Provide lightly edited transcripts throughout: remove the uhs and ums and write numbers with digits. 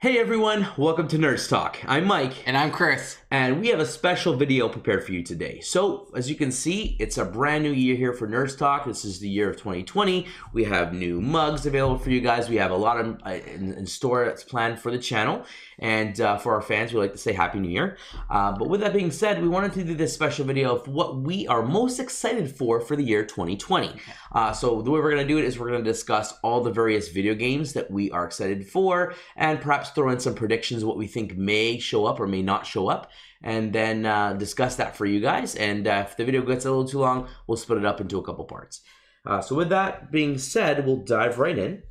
Hey everyone, welcome to Nerds Talk. I'm Mike. And I'm Chris. And we have a special video prepared for you today. So, as you can see, it's a brand new year here for Nerds Talk. This is the year of 2020. We have new mugs available for you guys. We have a lot of in store that's planned for the channel. And for our fans, we like to say Happy New Year. But with that being said, we wanted to do this special video of what we are most excited for the year 2020. So the way we're going to do it is we're going to discuss all the various video games that we are excited for, and perhaps throw in some predictions of what we think may show up or may not show up, and then discuss that for you guys. And if the video gets a little too long, we'll split it up into a couple parts. So with that being said, we'll dive right in.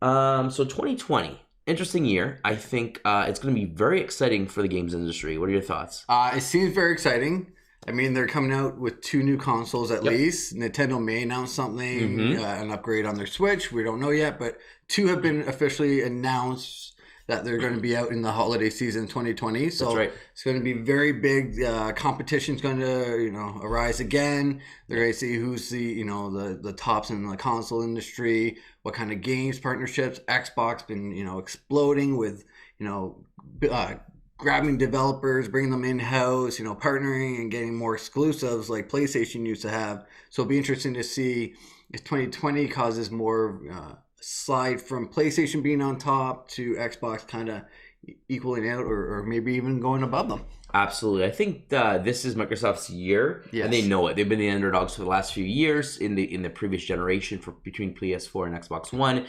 So 2020. Interesting year. I think it's going to be very exciting for the games industry. What are your thoughts? It seems very exciting. I mean, they're coming out with 2 new consoles at least. Nintendo may announce something, an upgrade on their Switch. We don't know yet, but 2 have been officially announced that they're going to be out in the holiday season 2020. So That's right. It's going to be very big. Competition's going to, arise again. They're going to see who's the tops in the console industry, what kind of games partnerships. Xbox been, exploding with, grabbing developers, bringing them in-house, partnering and getting more exclusives like PlayStation used to have. So it'll be interesting to see if 2020 causes more slide from PlayStation being on top to Xbox kind of equaling out or maybe even going above them. Absolutely. I think this is Microsoft's year, and they know it. They've been the underdogs for the last few years in the previous generation between PS4 and Xbox One.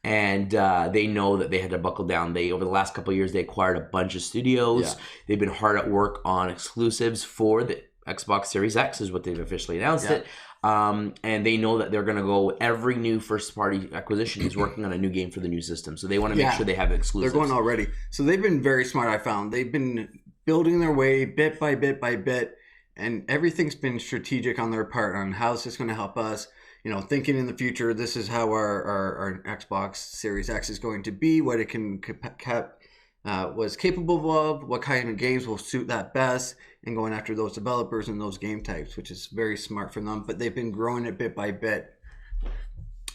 And they know that they had to buckle down. Over the last couple of years, they acquired a bunch of studios. Yeah. They've been hard at work on exclusives for the Xbox Series X, is what they've officially announced it. And they know that they're going to go, every new first-party acquisition is working on a new game for the new system. So they want to make sure they have exclusives. They're going already. So they've been very smart, I found. They've been building their way bit by bit by bit, and everything's been strategic on their part on how is this going to help us. Thinking in the future, this is how our Xbox Series X is going to be, what it can was capable of, what kind of games will suit that best, and going after those developers and those game types, which is very smart for them. But they've been growing it bit by bit.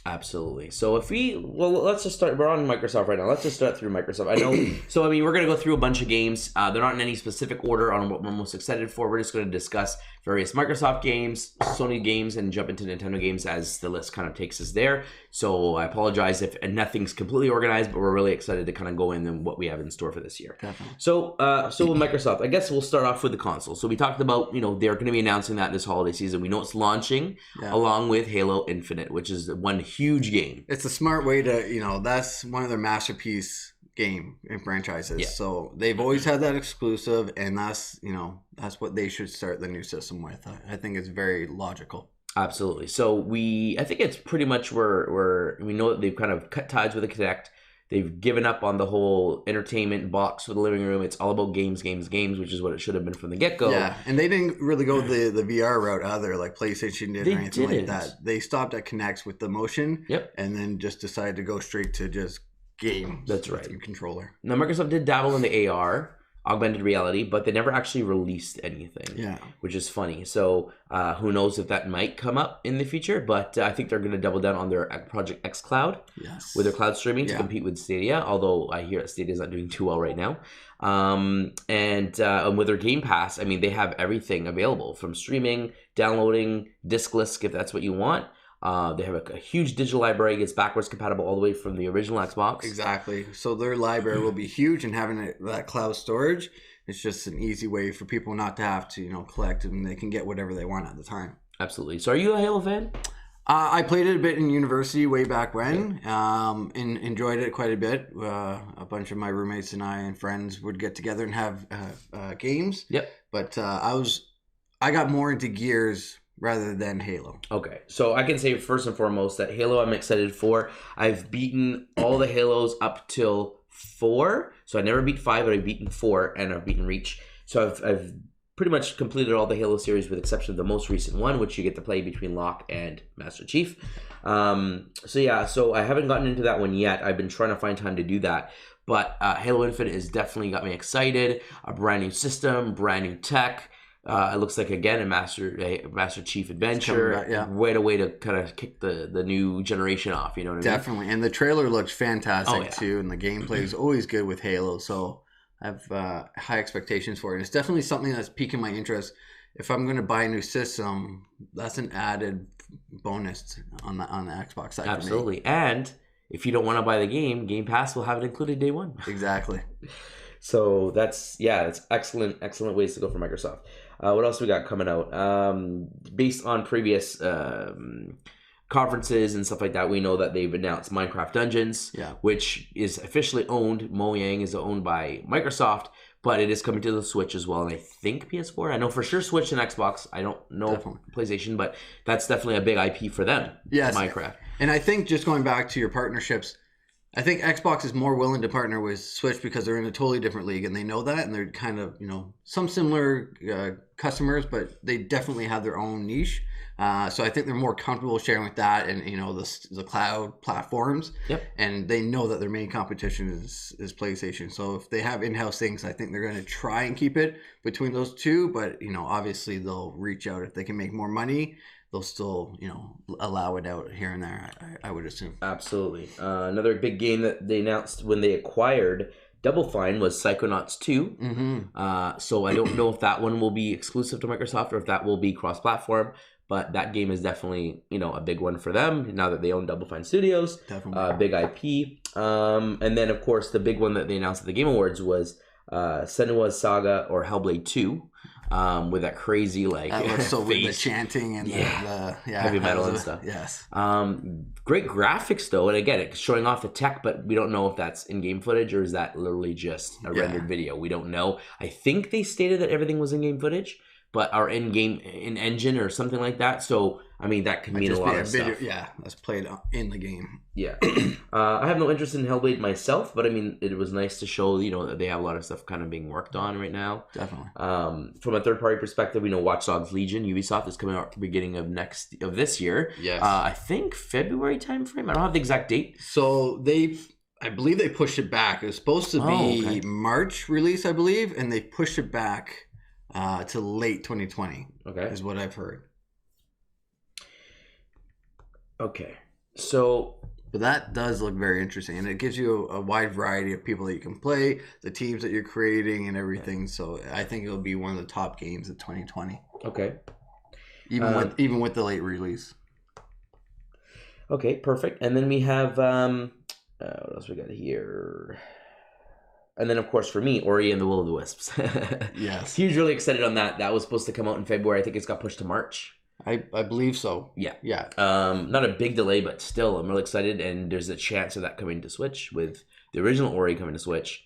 Absolutely. So let's just start. We're on Microsoft right now. Let's just start through Microsoft. I know. So we're going to go through a bunch of games. They're not in any specific order on what we're most excited for. We're just going to discuss various Microsoft games, Sony games, and jump into Nintendo games as the list kind of takes us there. So I apologize if nothing's completely organized, but we're really excited to kind of go in and what we have in store for this year. Definitely. So with Microsoft, I guess we'll start off with the console. So we talked about, they're going to be announcing that this holiday season. We know it's launching along with Halo Infinite, which is one huge game. It's a smart way to, that's one of their masterpiece game and franchises. Yeah. So they've always had that exclusive, and that's what they should start the new system with. I think it's very logical. Absolutely. So I think it's pretty much where we know that they've kind of cut ties with the Kinect. They've given up on the whole entertainment box for the living room. It's all about games, which is what it should have been from the get-go. Yeah, and they didn't really go the VR route either, like PlayStation did or anything like that. They stopped at Kinects with the motion, and then just decided to go straight to just games. That's right. Controller. Now, Microsoft did dabble in the AR, augmented reality, but they never actually released anything, which is funny. So who knows if that might come up in the future, but I think they're going to double down on their Project X Cloud with their cloud streaming to compete with Stadia, although I hear that Stadia is not doing too well right now. And with their Game Pass, I mean, they have everything available from streaming, downloading, discless if that's what you want. They have a huge digital library. It's backwards compatible all the way from the original Xbox. Exactly. So their library will be huge, and having that cloud storage is just an easy way for people not to have to, collect, and they can get whatever they want at the time. Absolutely. So are you a Halo fan? I played it a bit in university way back when, and enjoyed it quite a bit. A bunch of my roommates and I and friends would get together and have games. Yep. But I got more into Gears rather than Halo. Okay, so I can say first and foremost that Halo I'm excited for. I've beaten all the Halos up till 4. So I never beat 5, but I've beaten 4, and I've beaten Reach. So I've pretty much completed all the Halo series with the exception of the most recent one, which you get to play between Locke and Master Chief. So I haven't gotten into that one yet. I've been trying to find time to do that. But Halo Infinite has definitely got me excited. A brand new system, brand new tech. It looks like again a Master Chief adventure. Back, yeah. Way to kind of kick the new generation off. You know what I mean? Definitely, and the trailer looks fantastic Oh, yeah. too, and the gameplay is always good with Halo. So I have high expectations for it. It's definitely something that's piquing my interest. If I'm going to buy a new system, that's an added bonus on the Xbox side. Absolutely, and if you don't want to buy the Game Pass will have it included day one. Exactly. So that's excellent ways to go for Microsoft. What else we got coming out? Based on previous conferences and stuff like that, we know that they've announced Minecraft Dungeons, which is officially owned. Mojang is owned by Microsoft, but it is coming to the Switch as well, and I think PS4. I know for sure Switch and Xbox. I don't know PlayStation, but that's definitely a big IP for them. Yes, Minecraft. And I think just going back to your partnerships, I think Xbox is more willing to partner with Switch because they're in a totally different league, and they know that, and they're kind of, some similar customers, but they definitely have their own niche. So I think they're more comfortable sharing with that and, the cloud platforms. Yep. And they know that their main competition is PlayStation. So if they have in-house things, I think they're going to try and keep it between those two. But, obviously they'll reach out if they can make more money. They'll still, allow it out here and there, I would assume. Absolutely. Another big game that they announced when they acquired Double Fine was Psychonauts 2. Mm-hmm. So I don't know if that one will be exclusive to Microsoft or if that will be cross-platform, but that game is definitely, a big one for them now that they own Double Fine Studios. Definitely. Big IP. And then, of course, the big one that they announced at the Game Awards was Senua's Saga or Hellblade 2. With that crazy that looks so with the chanting and the heavy metal and stuff. Yes. Great graphics though, and again, it's showing off the tech, but we don't know if that's in-game footage or is that literally just a rendered video. We don't know. I think they stated that everything was in-game footage, but are in engine or something like that. So I mean, that could mean a lot of stuff. Yeah, that's played in the game. Yeah. I have no interest in Hellblade myself, but I mean, it was nice to show, that they have a lot of stuff kind of being worked on right now. Definitely. From a third-party perspective, we know Watch Dogs Legion, Ubisoft, is coming out at the beginning of this year. Yes. I think February timeframe. I don't have the exact date. So I believe they pushed it back. It was supposed to be March release, I believe, and they pushed it back to late 2020. Okay. Is what I've heard. Okay. So... But that does look very interesting, and it gives you a wide variety of people that you can play, the teams that you're creating, and everything. So I think it'll be one of the top games of 2020. Okay. Even with the late release. Okay, perfect. And then we have what else we got here? And then, of course, for me, Ori and the Will of the Wisps. Yes. He was really excited on that. That was supposed to come out in February. I think it's got pushed to March. I believe so. Yeah. Yeah. Not a big delay, but still, I'm really excited. And there's a chance of that coming to Switch with the original Ori coming to Switch.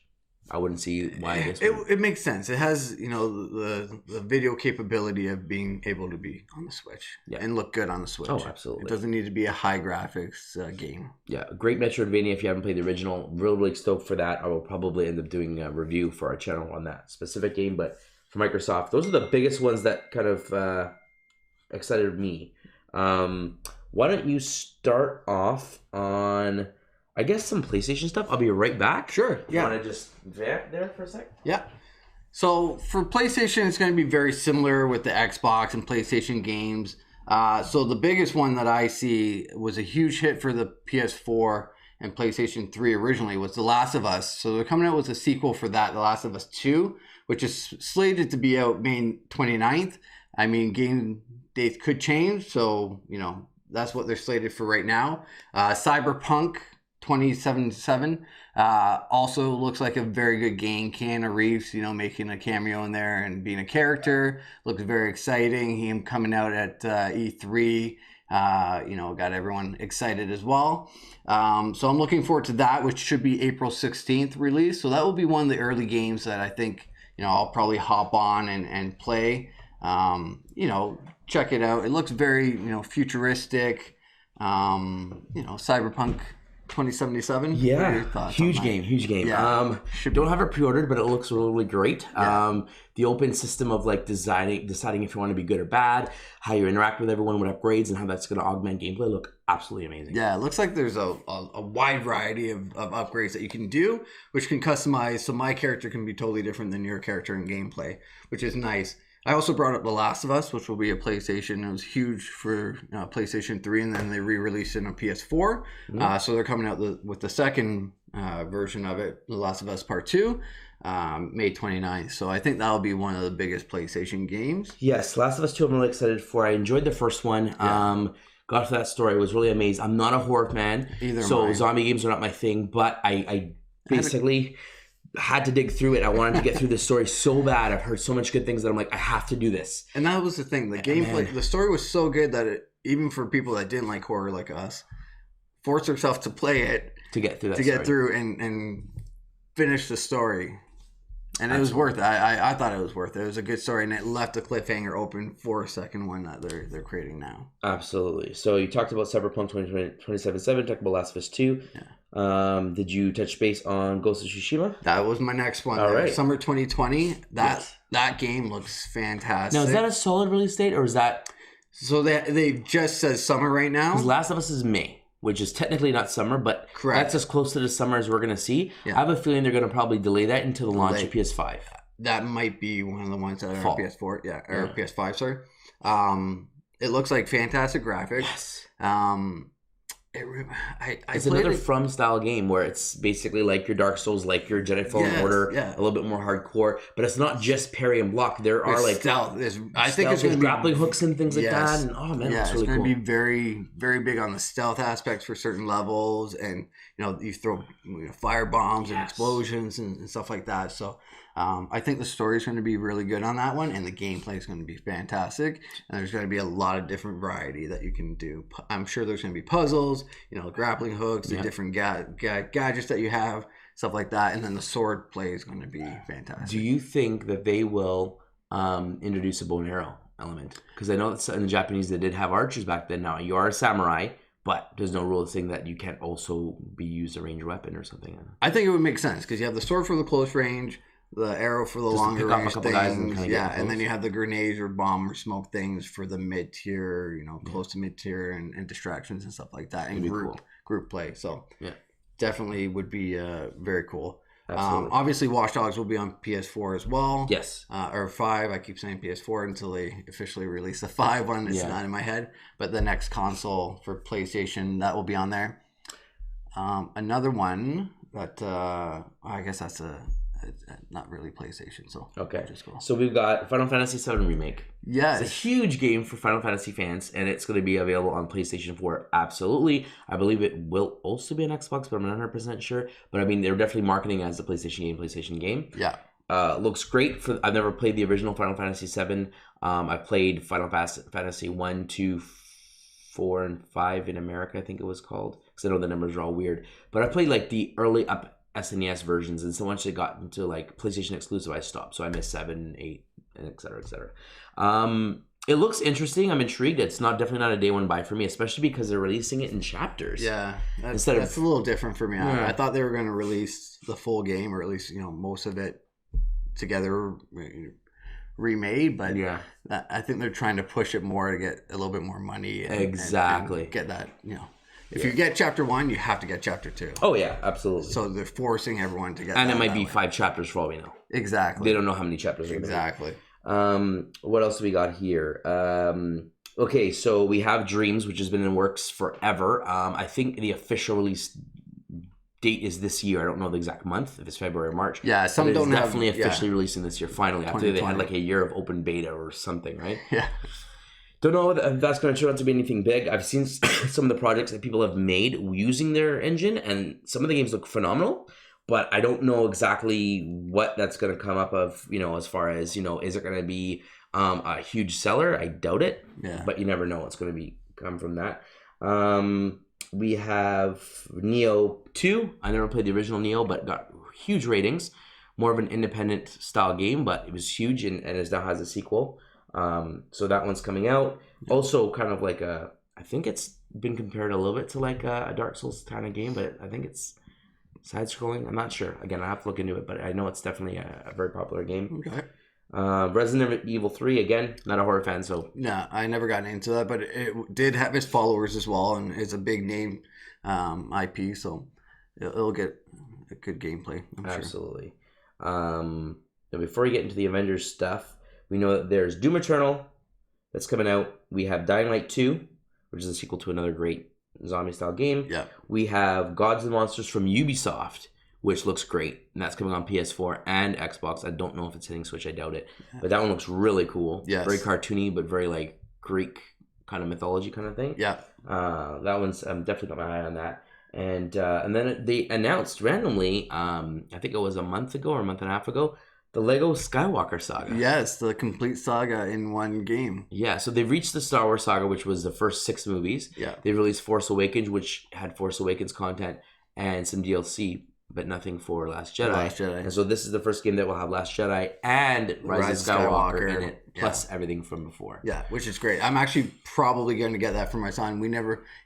I wouldn't see why this would. It makes sense. It has, the video capability of being able to be on the Switch and look good on the Switch. Oh, absolutely. It doesn't need to be a high graphics game. Yeah, great Metroidvania. If you haven't played the original, really stoked for that. I will probably end up doing a review for our channel on that specific game. But for Microsoft, those are the biggest ones that kind of excited me. Why don't you start off on, I guess, some PlayStation stuff? I'll be right back. Sure. Yeah. Want to just vamp there for a sec? Yeah. So for PlayStation, it's going to be very similar with the Xbox and PlayStation games. So the biggest one that I see was a huge hit for the PS4 and PlayStation 3 originally was The Last of Us. So they're coming out with a sequel for that, The Last of Us 2, which is slated to be out May 29th. I mean, game dates could change, so, that's what they're slated for right now. Cyberpunk 2077 also looks like a very good game. Keanu Reeves, making a cameo in there and being a character. Looks very exciting. Him coming out at E3, got everyone excited as well. So I'm looking forward to that, which should be April 16th release. So that will be one of the early games that I think, I'll probably hop on and play. Check it out. It looks very, futuristic. Cyberpunk 2077. Yeah, huge game. Yeah. Don't have it pre-ordered, but it looks really great. Yeah. The open system of deciding if you want to be good or bad, how you interact with everyone with upgrades, and how that's going to augment gameplay look absolutely amazing. Yeah, it looks like there's a wide variety of upgrades that you can do, which can customize. So my character can be totally different than your character in gameplay, which is nice. I also brought up The Last of Us, which will be a PlayStation. It was huge for PlayStation 3, and then they re-released it on PS4. So they're coming out with the second version of it, The Last of Us Part 2, May 29th. So I think that'll be one of the biggest PlayStation games. Yes, Last of Us 2 I'm really excited for. I enjoyed the first one. Yeah. Got to that story. I was really amazed. I'm not a horror fan. Either so am I. zombie games are not my thing, but I basically had to dig through it. I wanted to get through the story so bad. I've heard so much good things that I'm like, I have to do this. And that was the thing. The gameplay, the story was so good that it, even for people that didn't like horror like us, forced themselves to play it To get through that get through and finish the story. And it was worth it. I thought it was worth it. It was a good story, and it left a cliffhanger open for a second one that they're creating now. Absolutely. So you talked about Cyberpunk 2077, talked about Last of Us 2. Yeah. Did you touch base on Ghost of Tsushima? That was my next one. All right. Summer 2020. That game looks fantastic. Now, is that a solid release date, or is that... So they just says summer right now? Because Last of Us is May, which is technically not summer, but Correct. that's as close to the summer as we're going to see. Yeah. I have a feeling they're going to probably delay that until the launch of PS5. That might be one of the ones that are Fall. on PS4. Yeah, or PS5, sorry. It looks like fantastic graphics. Yes. It's another From style game where it's basically like your Dark Souls, like your Jedi Fallen Order, a little bit more hardcore. But it's not just parry and block. There are like stealth. I think it's going to be grappling hooks and things like that. And oh man, it's really going cool. to be very, very big on the stealth aspects for certain levels, and you throw fire bombs and explosions and stuff like that. So I think the story is going to be really good on that one, and the gameplay is going to be fantastic. And there's going to be a lot of different variety that you can do. I'm sure there's going to be puzzles, grappling hooks, the different gadgets that you have, stuff like that. And then the sword play is going to be fantastic. Do you think that they will introduce a bow and arrow element? Because I know that in the Japanese they did have archers back then. Now you are a samurai, but there's no rule saying that you can't also be used a ranged weapon or something. I think it would make sense because you have the sword for the close range, the arrow for the longer range things, and then you have the grenades or bomb or smoke things for the mid tier, close to mid tier and distractions and stuff like that, and group play. So definitely would be very cool. Obviously, Watch Dogs will be on PS4 as well. Yes, or 5. I keep saying PS4 until they officially release the 5 one. It's not in my head, but the next console for PlayStation that will be on there. Another one that I guess that's not really PlayStation, so okay. Just cool. So we've got Final Fantasy VII Remake. Yes. It's a huge game for Final Fantasy fans, and it's going to be available on PlayStation 4. Absolutely. I believe it will also be on Xbox, but I'm not 100% sure. But I mean, they're definitely marketing it as a PlayStation game. Yeah. Looks great. I've never played the original Final Fantasy VII. I played Final Fantasy 1, 2, 4, and 5 in America, I think it was called. Because I know the numbers are all weird. But I played like the early up SNES versions, and so once they got into like PlayStation exclusive, I stopped. So I missed 7, 8, and et cetera, et cetera. It looks interesting. I'm intrigued. It's definitely not a day one buy for me, especially because they're releasing it in chapters. Yeah, that's a little different for me. I thought they were going to release the full game, or at least most of it together remade. But I think they're trying to push it more to get a little bit more money. And get that If you get chapter 1, you have to get chapter 2. Oh, yeah, absolutely. So they're forcing everyone to get and that. And it might be 5 chapters for all we know. Exactly. They don't know how many chapters are exactly. What else do we got here? Okay, so we have Dreams, which has been in works forever. I think the official release date is this year. I don't know the exact month, if it's February or March. Yeah, some don't have... definitely officially releasing this year, finally. After they had like a year of open beta or something, right? Yeah. Don't know if that's going to turn out to be anything big. I've seen some of the projects that people have made using their engine, and some of the games look phenomenal, but I don't know exactly what that's going to come up of, as far as, is it going to be a huge seller? I doubt it, but you never know what's going to come from that. We have Neo 2. I never played the original Neo, but got huge ratings. More of an independent style game, but it was huge, and it now has a sequel. So that one's coming out. Also kind of like I think it's been compared a little bit to like a Dark Souls kind of game, but I think it's side-scrolling. I'm not sure. Again, I have to look into it, but I know it's definitely a very popular game. Okay. Resident Evil 3, again, not a horror fan, so... No, I never got into that, but it did have its followers as well, and it's a big name IP, so it'll get a good gameplay, I'm sure. Absolutely. Now before we get into the Avengers stuff, We know that there's Doom Eternal that's coming out. We have Dying Light 2, which is a sequel to another great zombie-style game. Yeah. We have Gods and Monsters from Ubisoft, which looks great. And that's coming on PS4 and Xbox. I don't know if it's hitting Switch. I doubt it. But that one looks really cool. Yes. Very cartoony, but very like Greek kind of mythology kind of thing. Yeah. That one's definitely got my eye on that. And then they announced randomly, I think it was a month ago or a month and a half ago, the Lego Skywalker saga. Yes, the complete saga in one game. Yeah, so they've reached the Star Wars saga, which was the first 6 movies. Yeah. They released Force Awakens, which had Force Awakens content and some DLC, but nothing for Last Jedi. Last Jedi. And so this is the first game that will have Last Jedi and Rise of Skywalker in it, plus everything from before. Yeah, which is great. I'm actually probably going to get that for my son.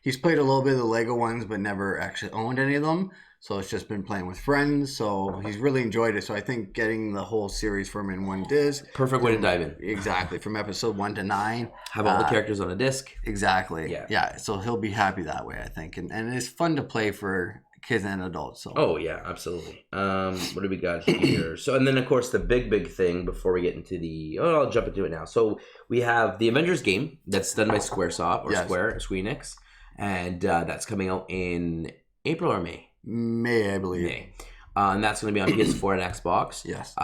He's played a little bit of the Lego ones, but never actually owned any of them. So it's just been playing with friends. So he's really enjoyed it. So I think getting the whole series for him in one disc. Perfect way to dive in. Exactly. From episode 1 to 9. Have all the characters on a disc. Exactly. Yeah. So he'll be happy that way, I think. And it's fun to play for kids and adults. So. Oh, yeah, absolutely. What do we got here? So, and then, of course, the big thing before we get into I'll jump into it now. So we have the Avengers game that's done by Squaresoft or Square Enix. And that's coming out in April or May? May, I believe. May. And that's going to be on PS4 and Xbox. Yes.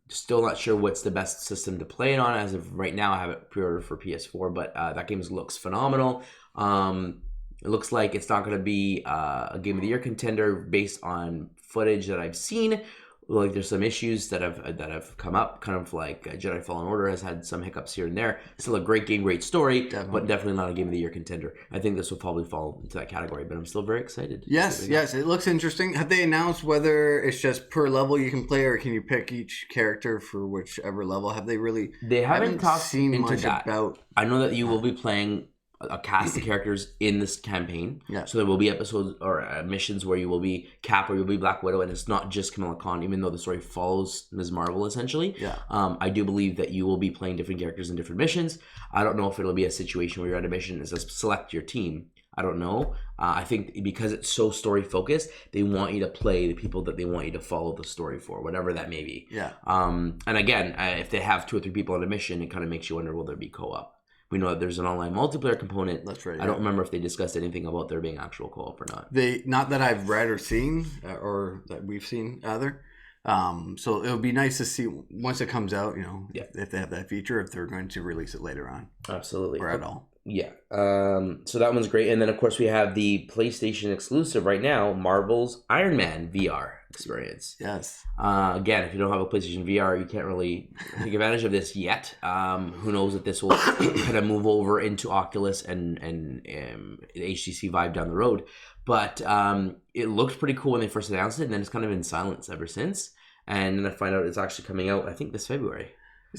Still not sure what's the best system to play it on. As of right now, I have it pre-ordered for PS4, but that game looks phenomenal. It looks like it's not going to be a Game of the Year contender based on footage that I've seen. Like there's some issues that have come up, kind of like Jedi Fallen Order has had some hiccups here and there. Still a great game, great story, but definitely not a Game of the Year contender. I think this will probably fall into that category, but I'm still very excited. Yes, it looks interesting. Have they announced whether it's just per level you can play, or can you pick each character for whichever level? Have they really? They haven't seen much about. I know that you will be playing a cast of characters in this campaign. Yeah. So there will be episodes or missions where you will be Cap or you'll be Black Widow, and it's not just Kamala Khan, even though the story follows Ms. Marvel essentially. Yeah. I do believe that you will be playing different characters in different missions. I don't know if it'll be a situation where you're on a mission and says select your team. I don't know. I think because it's so story focused, they want you to play the people that they want you to follow the story for, whatever that may be. Yeah. And again, if they have 2 or 3 people on a mission, it kind of makes you wonder, will there be co-op? We know that there's an online multiplayer component. That's right. I don't remember if they discussed anything about there being actual co-op or not. Not that I've read or seen, or that we've seen either. So it'll be nice to see once it comes out, if they have that feature, if they're going to release it later on. Absolutely. Or at all. Yeah. So that one's great. And then, of course, we have the PlayStation exclusive right now, Marvel's Iron Man VR experience. Yes. Again, if you don't have a PlayStation VR, you can't really take advantage of this yet. Who knows if this will kind of move over into Oculus and HTC Vive down the road. But it looked pretty cool when they first announced it, and then it's kind of in silence ever since. And then I find out it's actually coming out, I think, this February.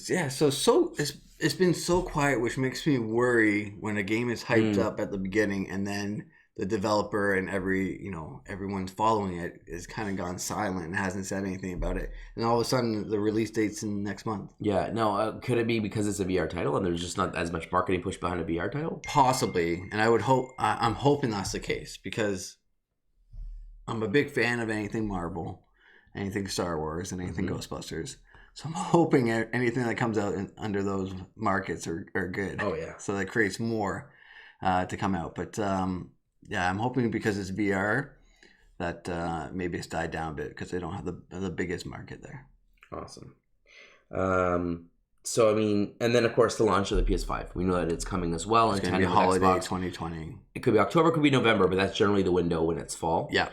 Yeah, so it's been so quiet, which makes me worry when a game is hyped up at the beginning and then the developer and everyone's following it is kind of gone silent and hasn't said anything about it, and all of a sudden the release date's in next month. Yeah, no, could it be because it's a VR title and there's just not as much marketing push behind a VR title? Possibly, and I'm hoping that's the case because I'm a big fan of anything Marvel, anything Star Wars, and anything Ghostbusters. So I'm hoping anything that comes out under those markets are good. Oh, yeah. So that creates more to come out. But, I'm hoping because it's VR that maybe it's died down a bit because they don't have the biggest market there. Awesome. So, I mean, and then, of course, the launch of the PS5. We know that it's coming as well. It's going to be holiday 2020. It could be October, could be November, but that's generally the window when it's fall. Yeah.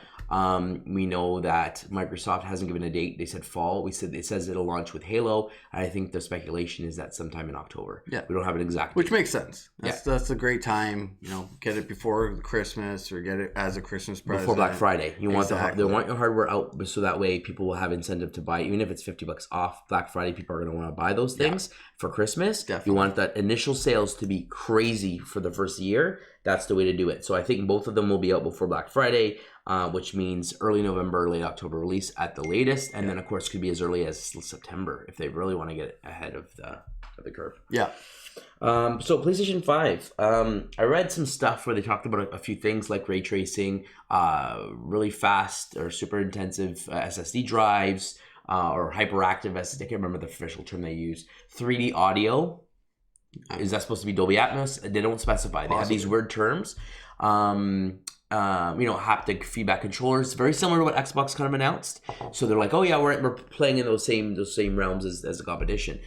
We know that Microsoft hasn't given a date. They said fall. It says it'll launch with Halo. I think the speculation is that sometime in October. Yeah. We don't have an exact Which date. makes sense. That's a great time. Get it before Christmas or get it as a Christmas present. Before Black Friday. They want your hardware out so that way people will have incentive to buy. Even if it's $50 off Black Friday, people are going to want to buy those things for Christmas. Definitely. You want that initial sales to be crazy for the first year. That's the way to do it. So I think both of them will be out before Black Friday, which means early November, late October release at the latest. And then, of course, could be as early as September if they really want to get ahead of the curve. Yeah. So PlayStation 5, I read some stuff where they talked about a few things like ray tracing, really fast or super intensive SSD drives, or hyperactive, as I can't remember the official term they use. 3D audio. Is that supposed to be Dolby Atmos? They don't specify. They have these weird terms. Haptic feedback controllers, very similar to what Xbox kind of announced. So they're like, oh yeah, we're playing in those same realms as the competition.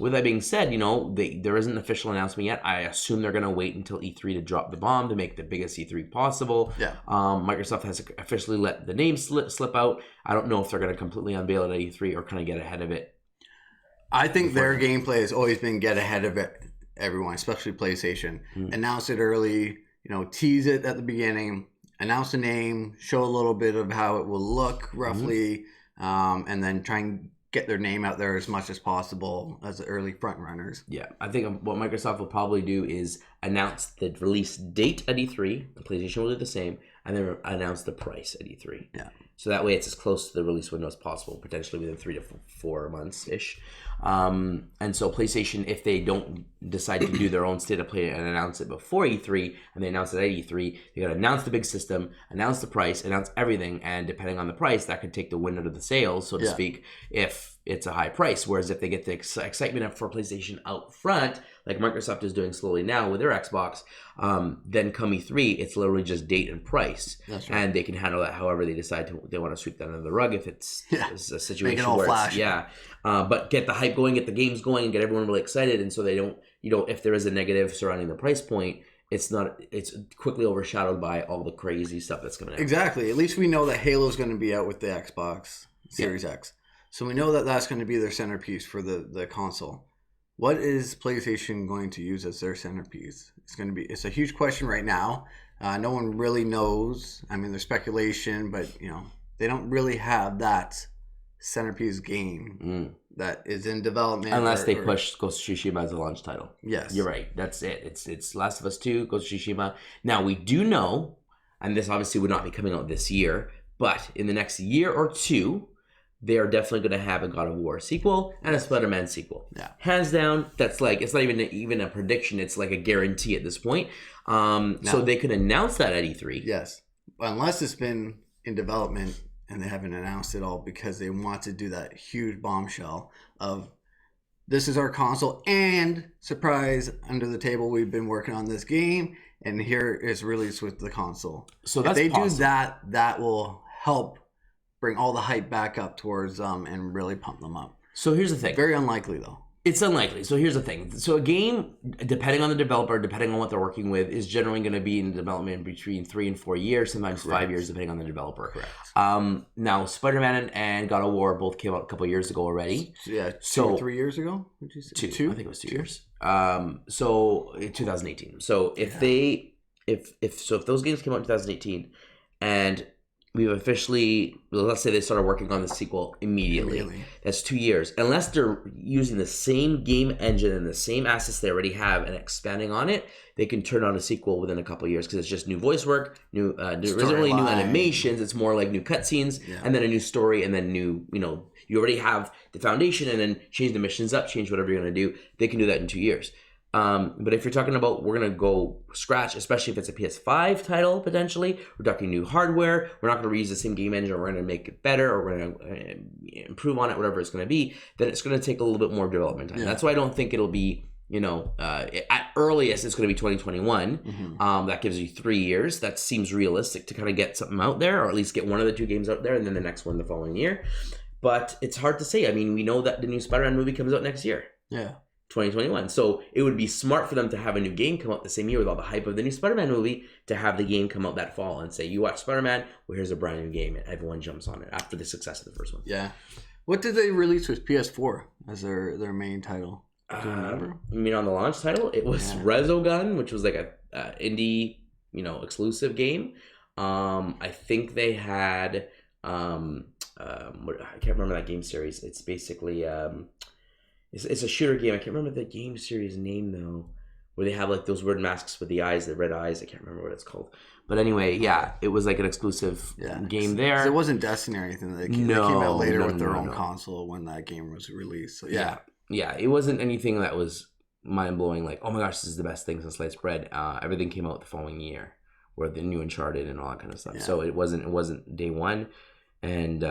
With that being said, there isn't an official announcement yet. I assume they're going to wait until E3 to drop the bomb to make the biggest E3 possible. Yeah. Microsoft has officially let the name slip out. I don't know if they're going to completely unveil it at E3 or kind of get ahead of it. I think their gameplay has always been get ahead of it, everyone, especially PlayStation. Announce it early, tease it at the beginning, announce the name, show a little bit of how it will look roughly, and then try and get their name out there as much as possible as the early front runners. Yeah, I think what Microsoft will probably do is announce the release date at E3, the PlayStation will do the same, and then announce the price at E3. Yeah. So that way it's as close to the release window as possible, potentially within 3 to 4 months-ish. And so PlayStation, if they don't decide to do their own state of play and announce it before E3, and they announce it at E3, they got to announce the big system, announce the price, announce everything, and depending on the price, that could take the wind out of the sails, so to speak, if it's a high price. Whereas if they get the excitement for PlayStation out front, like Microsoft is doing slowly now with their Xbox, then come E3, it's literally just date and price. That's right. And they can handle that however they decide they want to sweep that under the rug if it's a situation Make it all where flash. but get the hype going, get the games going, and get everyone really excited. And so they don't, if there is a negative surrounding the price point, it's quickly overshadowed by all the crazy stuff that's coming out. Exactly. At least we know that Halo's going to be out with the Xbox Series X. So we know that that's going to be their centerpiece for the console. What is PlayStation going to use as their centerpiece? It's a huge question right now. No one really knows. I mean, there's speculation, but they don't really have that centerpiece game that is in development. Unless they push Ghost of Tsushima as a launch title. Yes. You're right. That's it. It's Last of Us 2, Ghost of Tsushima. Now, we do know, and this obviously would not be coming out this year, but in the next year or two, they are definitely going to have a God of War sequel and a Spider-Man sequel. Yeah. Hands down, that's it's not even a prediction. It's like a guarantee at this point. So they could announce that at E3. Yes. Unless it's been in development and they haven't announced it all because they want to do that huge bombshell of this is our console and surprise, under the table we've been working on this game and here is released with the console. So that's if they possible. do that, that will help bring all the hype back up towards them and really pump them up. So here's the thing. Very unlikely though. It's unlikely. So here's the thing. So a game, depending on the developer, depending on what they're working with, is generally going to be in development between 3 and 4 years, sometimes 5 years, depending on the developer. Correct. Now, Spider-Man and God of War both came out a couple years ago already. Yeah, 2 or 3 years ago? Would you say? Two. I think it was 2 years. So 2018. So if those games came out in 2018, and we've officially, let's say they started working on the sequel immediately. That's 2 years. Unless they're using the same game engine and the same assets they already have and expanding on it, they can turn on a sequel within a couple of years because it's just new voice work, there isn't really new animations. It's more like new cutscenes and then a new story and then new, you already have the foundation and then change the missions up, change whatever you're going to do. They can do that in 2 years. But if you're talking about we're going to go scratch, especially if it's a PS5 title, potentially, we're talking new hardware, we're not going to reuse the same game engine, or we're going to make it better, or we're going to improve on it, whatever it's going to be, then it's going to take a little bit more development time. That's why I don't think it'll be, at earliest, it's going to be 2021. That gives you 3 years. That seems realistic to kind of get something out there, or at least get one of the 2 games out there, and then the next one the following year. But it's hard to say. I mean, we know that the new Spider-Man movie comes out next year. Yeah. 2021. So it would be smart for them to have a new game come out the same year with all the hype of the new Spider-Man movie, to have the game come out that fall and say, you watch Spider-Man, well, here's a brand new game, and everyone jumps on it after the success of the first one. Yeah. What did they release with PS4 as their main title? Do you remember? You mean on the launch title? It was Resogun, which was like a indie, exclusive game. I think they had I can't remember that game series. It's basically it's a shooter game. I can't remember the game series name though, where they have like those weird masks with the eyes, the red eyes. I can't remember what it's called. But anyway, it was like an exclusive game there. It wasn't Destiny or anything. They came out later with their own console when that game was released. So yeah, it wasn't anything that was mind blowing. Like, oh my gosh, this is the best thing since sliced bread. Everything came out the following year, where the new Uncharted and all that kind of stuff. So it wasn't day one, and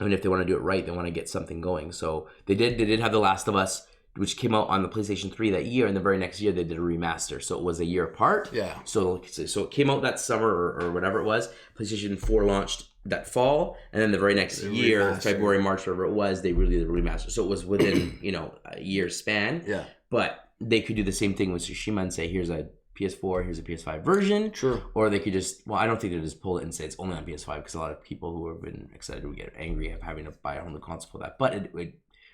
I mean, if they want to do it right, they want to get something going. So they did have The Last of Us, which came out on the PlayStation 3 that year, and the very next year they did a remaster. So it was a year apart. Yeah. So it came out that summer or whatever it was. PlayStation 4 launched that fall, and then the very next year, remaster. February, March, whatever it was, they really did a remaster. So it was within, a year span. Yeah. But they could do the same thing with Tsushima and say, here's a PS4, here's a PS5 version. True. Or they could just, I don't think they just pull it and say it's only on PS5, because a lot of people who have been excited would get angry of having to buy a whole new console for that. But it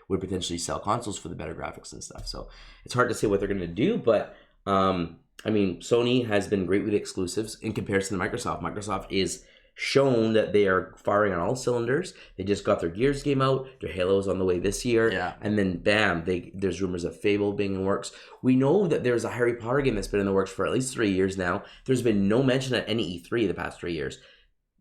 would potentially sell consoles for the better graphics and stuff. So it's hard to say what they're going to do, but I mean, Sony has been great with exclusives in comparison to Microsoft. Microsoft is shown that they are firing on all cylinders. They just got their Gears game out. Their Halo is on the way this year. Yeah. And then bam, there's rumors of Fable being in works. We know that there's a Harry Potter game that's been in the works for at least 3 years now. There's been no mention at any E3 the past 3 years.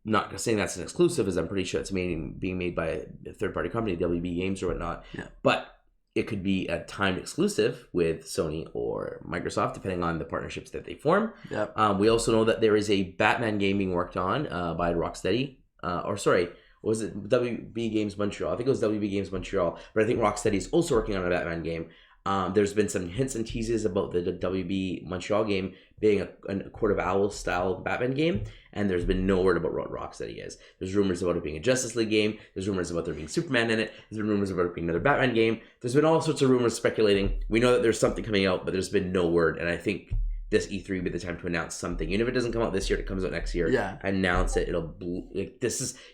Not saying that's an exclusive, as I'm pretty sure it's being made by a third-party company, WB Games or whatnot. Yeah. But it could be a timed exclusive with Sony or Microsoft, depending on the partnerships that they form. Yep. We also know that there is a Batman game being worked on by Rocksteady. Was it WB Games Montreal? I think it was WB Games Montreal, but I think Rocksteady is also working on a Batman game. There's been some hints and teases about the WB Montreal game being a Court of Owls style Batman game, and there's been no word about what Rocksteady is. There's rumors about it being a Justice League game. There's rumors about there being Superman in it. There's been rumors about it being another Batman game. There's been all sorts of rumors speculating. We know that there's something coming out, but there's been no word, and I think this E3 will be the time to announce something. Even if it doesn't come out this year, it comes out next year. Yeah. Announce it. You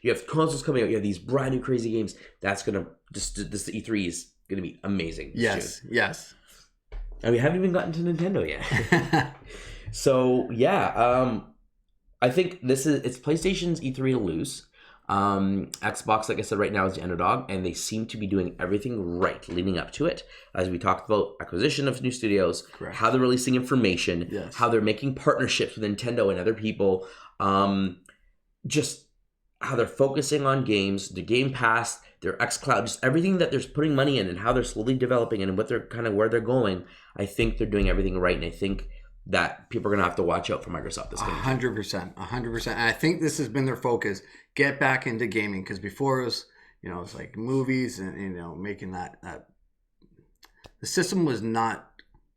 have consoles coming out. You have these brand new crazy games. That's gonna this E3 is gonna be amazing. Yes. Yes. And we haven't even gotten to Nintendo yet. So yeah, I think it's PlayStation's E3 to lose. Xbox, like I said, right now is the underdog, and they seem to be doing everything right leading up to it. As we talked about acquisition of new studios, correct, how they're releasing information, yes, how they're making partnerships with Nintendo and other people, just how they're focusing on games, the Game Pass, their xCloud, just everything that they're putting money in, and how they're slowly developing and what they're kind of where they're going. I think they're doing everything right, and I think that people are going to have to watch out for Microsoft this game. 100%. 100%. And I think this has been their focus. Get back into gaming, because before it was, it's like movies and, making that the system was not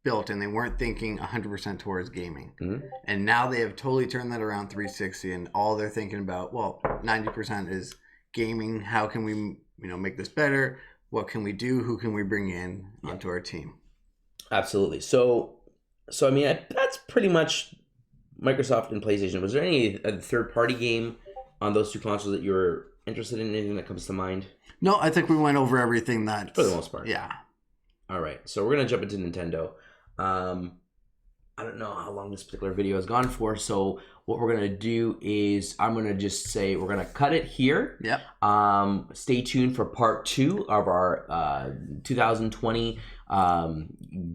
built, and they weren't thinking 100% towards gaming. Mm-hmm. And now they have totally turned that around 360, and all they're thinking about, 90% is gaming. How can we, make this better? What can we do? Who can we bring in onto our team? Absolutely. So I mean, that's pretty much Microsoft and PlayStation. Was there any third-party game on those two consoles that you were interested in? Anything that comes to mind? No, I think we went over everything that... For the most part. Yeah. All right. So we're going to jump into Nintendo. I don't know how long this particular video has gone for, so what we're going to do is I'm going to just say we're going to cut it here. Yep. Stay tuned for part 2 of our 2020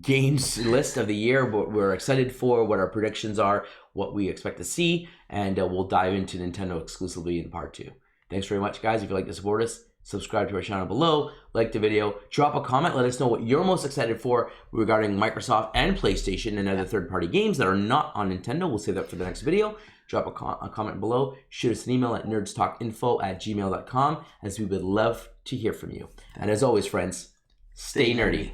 games list of the year, what we're excited for, what our predictions are, what we expect to see, and we'll dive into Nintendo exclusively in part 2. Thanks very much, guys. If you'd like to support us, subscribe to our channel below, like the video, drop a comment, let us know what you're most excited for regarding Microsoft and PlayStation and other third-party games that are not on Nintendo. We'll save that for the next video. Drop a comment below. Shoot us an email at nerdstalkinfo@gmail.com, as we would love to hear from you. And as always, friends, stay nerdy.